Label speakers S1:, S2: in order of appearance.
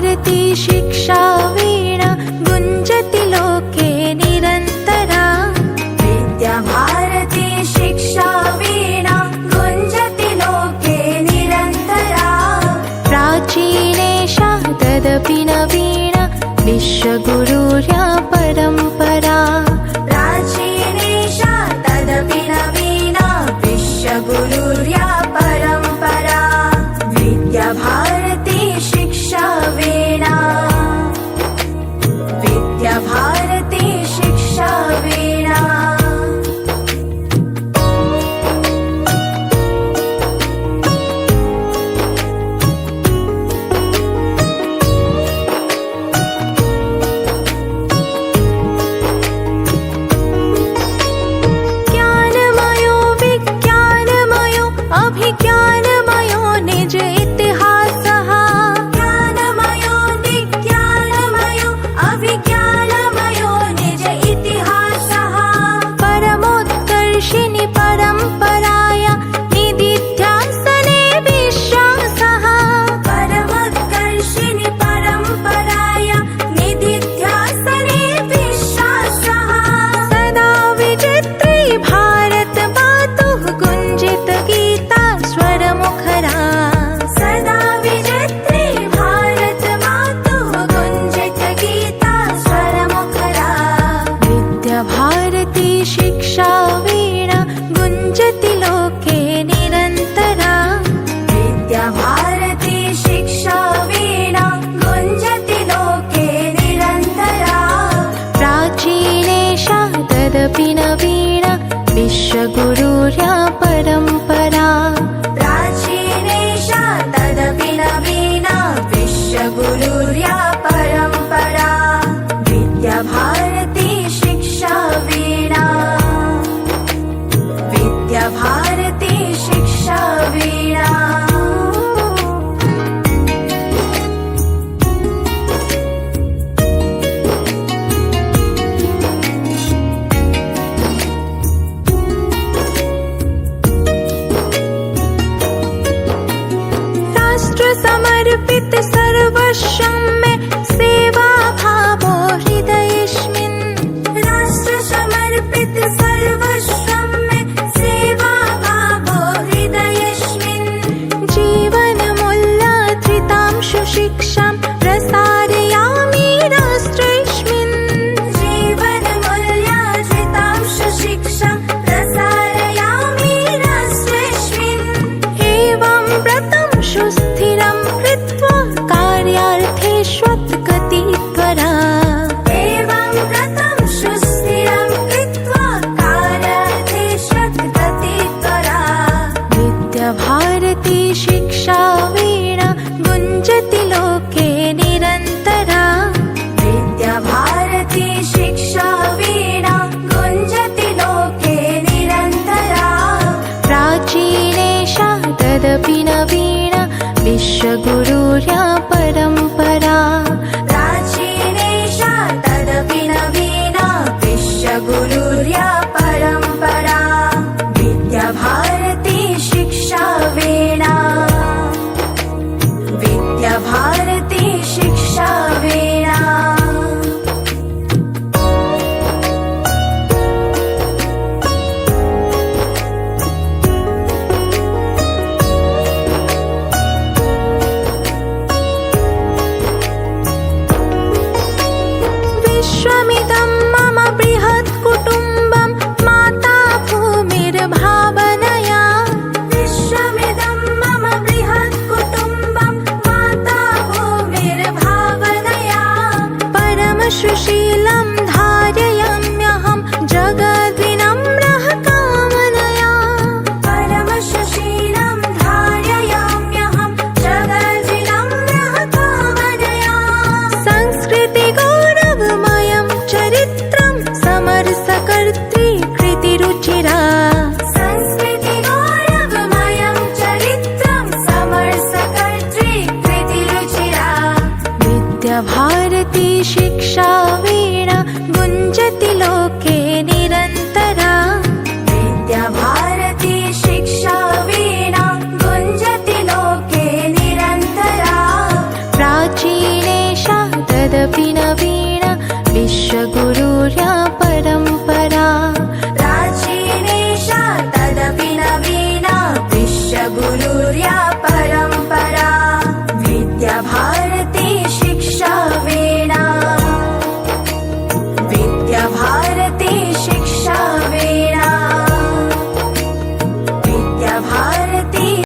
S1: भारती शिक्षा वीणा गुञ्जति लोके निरन्तरा।
S2: विद्याभारती शिक्षा वीणा गुञ्जति लोके निरन्तरा।
S1: प्राचीनेषा तदपि नवीना विश्वगुरुर्या परम्परा।
S2: प्राचीनेषा तदपि नवीना विश्वगुरुर्या परम्परा। विद्याभारती शिक्षा वीणा विद्याभारती शिक्षा वीणा।
S1: ज्ञानमयो विज्ञानमयो अभिज्ञानमयो निज इतिहासः।
S2: ज्ञानमयो विज्ञानमयो अभिज्ञानमयो निज इतिहासः।
S1: परमोत्कर्षिणि परम्पराया निदिध्यासने विश्वासः।
S2: परमोत्कर्षिणि परम्पराया निदिध्यासने विश्वासः।
S1: सदा विचित्री भारत मातुः गुञ्जित गीता स्वरमुखरा।
S2: सदा विचित्री भारत मातुः गुञ्जित गीता स्वरमुखरा।
S1: विद्याभारती शिक्षा वीणा गुञ्जति लोके निरन्तरा।
S2: विद्याभारती शिक्षा वीणा गुञ्जति लोके निरन्तरा।
S1: प्राचीनेषा तदपि नवीना विश्वगुरुर्या परम्परा।
S2: प्राचीनेषा तदपि नवीना विश्वगुरुर्या परम्परा। विद्याभारती शिक्षा वीणा विद्याभारती शिक्षा वीणा।
S1: राष्ट्र समर्पित सर्वस्वं मे सेवा भावो हृदयेऽस्मिन्।
S2: राष्ट्र समर्पित सर्वस्वं मे सेवा भावो हृदयेऽस्मिन्।
S1: जीवनमूल्याधृतांशु शिक्षां प्रसारयामि राष्ट्रेऽस्मिन्।
S2: जीवनमूल्याधृतांशु शिक्षां प्रसारयामि राष्ट्रेऽस्मिन्।
S1: एवं व्रतं सुस्थिरं कृत्वा कार्यार्थेष्वत्गतित्वरा।
S2: एवं व्रतं सुस्थिरं कृत्वा कार्यार्थेष्वत्गतित्वरा।
S1: विद्याभारती शिक्षा वीणा गुञ्जति लोके निरन्तरा।
S2: विद्याभारती शिक्षा वीणा गुञ्जति लोके निरन्तरा।
S1: प्राचीनेषा तदपि नवीना विश्वगुरुर्या परम्परा।
S2: प्राचीनेषा तदपि नवीना विश्वगुरुर्या परम्परा। विद्याभारती शिक्षा वीणा विद्याभारती शिक्षा वीणा।
S1: विश्वमिदं मम बृहत् कुटुम्बं विश्वगुरुर्या परम्परा
S2: प्राचीनेशा तदपि नवीना विश्वगुरुर्या परम्परा विद्याभारती